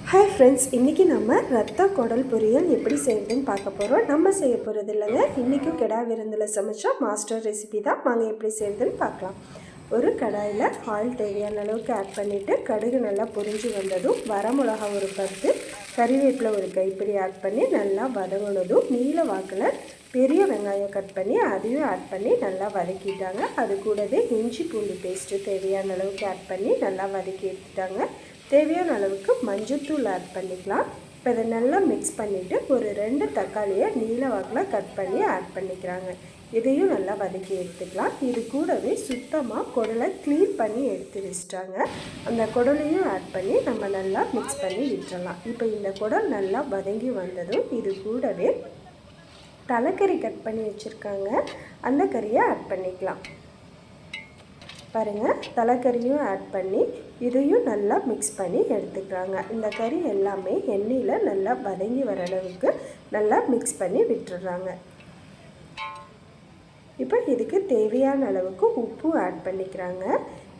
Hi friends, இன்றைக்கி நம்ம ரத்த குடல் பொரியல் எப்படி செய்யுதுன்னு பார்க்க போகிறோம். நம்ம செய்ய போகிறது இல்லைங்க, இன்றைக்கும் கிடா விருந்தில் சமைச்சா மாஸ்டர் ரெசிபி தான். வாங்க எப்படி செய்யுதுன்னு பார்க்கலாம். ஒரு கடாயில் ஆயில் தேவையான அளவுக்கு ஆட் பண்ணிவிட்டு கடுகு நல்லா பொரிஞ்சு வந்ததும் வரமிளகா ஒரு 10, கறிவேப்பிலை ஒரு கைப்பிடி ஆட் பண்ணி நல்லா வதங்கினதும் நீல வாக்கில் பெரிய வெங்காயம் கட் பண்ணி அதையும் ஆட் பண்ணி நல்லா வதக்கிட்டாங்க. அது கூடவே இஞ்சி பூண்டு பேஸ்ட்டு தேவையான அளவுக்கு ஆட் பண்ணி நல்லா வதக்கி எடுத்துட்டாங்க. தேவையான அளவுக்கு மஞ்சள்தூள் ஆட் பண்ணிக்கலாம். இப்போ இதை நல்லா மிக்ஸ் பண்ணிவிட்டு ஒரு 2 தக்காளியை நீல வாக்கில் கட் பண்ணி ஆட் பண்ணிக்கிறாங்க. இதையும் நல்லா வதக்கி எடுத்துக்கலாம். இது கூடவே சுத்தமாக குடலை க்ளீன் பண்ணி எடுத்து வச்சிட்டாங்க. அந்த குடலையும் ஆட் பண்ணி நம்ம நல்லா மிக்ஸ் பண்ணி விட்டுறலாம். இப்போ இந்த குடல் நல்லா வதங்கி வந்ததும் இது கூடவே தலைக்கறி கட் பண்ணி வச்சுருக்காங்க, அந்த கறியை ஆட் பண்ணிக்கலாம். பாருங்கள், தலைக்கறியும் ஆட் பண்ணி இதையும் நல்லா மிக்ஸ் பண்ணி எடுத்துக்கிறாங்க. இந்த கறி எல்லாமே எண்ணெயில் நல்லா வதங்கி வர அளவுக்கு நல்லா மிக்ஸ் பண்ணி விட்டுடுறாங்க. இப்போ இதுக்கு தேவையான அளவுக்கு உப்பு ஆட் பண்ணிக்கிறாங்க.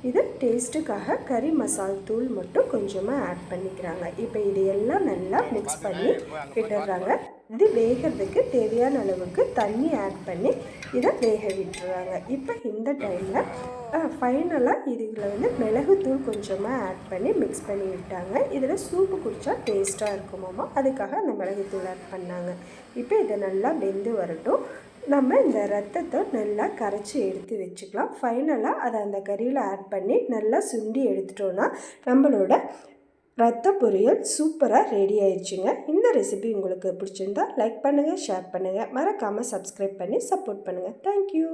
இது டேஸ்ட்டுக்காக கறி மசால் தூள் மட்டும் கொஞ்சமாக ஆட் பண்ணிக்கிறாங்க. இப்போ இது எல்லாம் நல்லா மிக்ஸ் பண்ணி விட்டுடுறாங்க. இது வேகிறதுக்கு தேவையான அளவுக்கு தண்ணி ஆட் பண்ணி இதை வேக விட்டுறாங்க. இப்போ இந்த டைமில் ஃபைனலாக இதில் மிளகுத்தூள் கொஞ்சமாக ஆட் பண்ணி மிக்ஸ் பண்ணி விட்டாங்க. இதில் சூப்பு குடித்தா டேஸ்ட்டாக இருக்குமாமா, அதுக்காக அந்த மிளகுத்தூள் ஆட் பண்ணாங்க. இப்போ இதை நல்லா வெந்து வரட்டும். நம்ம இந்த ரத்தத்தை நல்லா கரைச்சி எடுத்து வச்சுக்கலாம். ஃபைனலாக அதை அந்த கறியில் ஆட் பண்ணி நல்லா சுண்டி எடுத்துட்டோன்னா நம்மளோட ரத்த பொரியல் சூப்பராக ரெடி ஆயிடுச்சுங்க. இந்த ரெசிபி உங்களுக்கு பிடிச்சிருந்தா லைக் பண்ணுங்கள், ஷேர் பண்ணுங்கள், மறக்காமல் சப்ஸ்கிரைப் பண்ணி சப்போர்ட் பண்ணுங்கள். தேங்க்யூ.